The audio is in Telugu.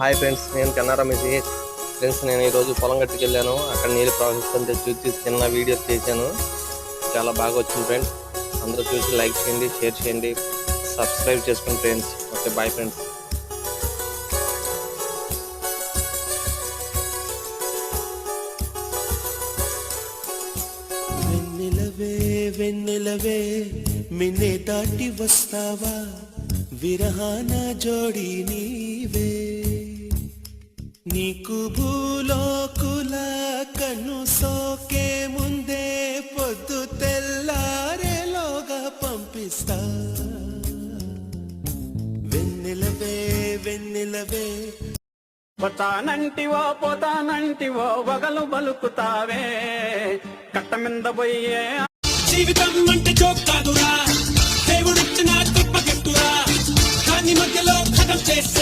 హాయ్ ఫ్రెండ్స్, నేను కన్నారా మెసేజ్ ఫ్రెండ్స్. నేను ఈరోజు పొలం గట్టుకు వెళ్ళాను. అక్కడ నీళ్ళు ప్రవహిస్తుంటే చూసి చిన్న వీడియో తీశాను. చాలా బాగా వచ్చింది ఫ్రెండ్స్. అందరూ చూసి లైక్ చేయండి, షేర్ చేయండి, సబ్స్క్రైబ్ చేసుకోండి ఫ్రెండ్స్. Okay, bye friends. వెన్నెలవే వెన్నెలవే మిన్నే దాటి వస్తావా, విరహాన జోడి నీవే. నీకు భూలోకుల కన్ను సోకే ముందే పొద్దు తెల్లారేలోగా పంపిస్తా. వెన్నెలవే వెన్నెలవే పోతానంటివో పోతానంటివో వగలు బలుకుతావే కట్టమింద పోయే. జీవితం అంటే జోక్ కాదురా, దేవుడిచ్చిన గొప్ప గిఫ్టురా, దాని మధ్యలో కథం చేస్తే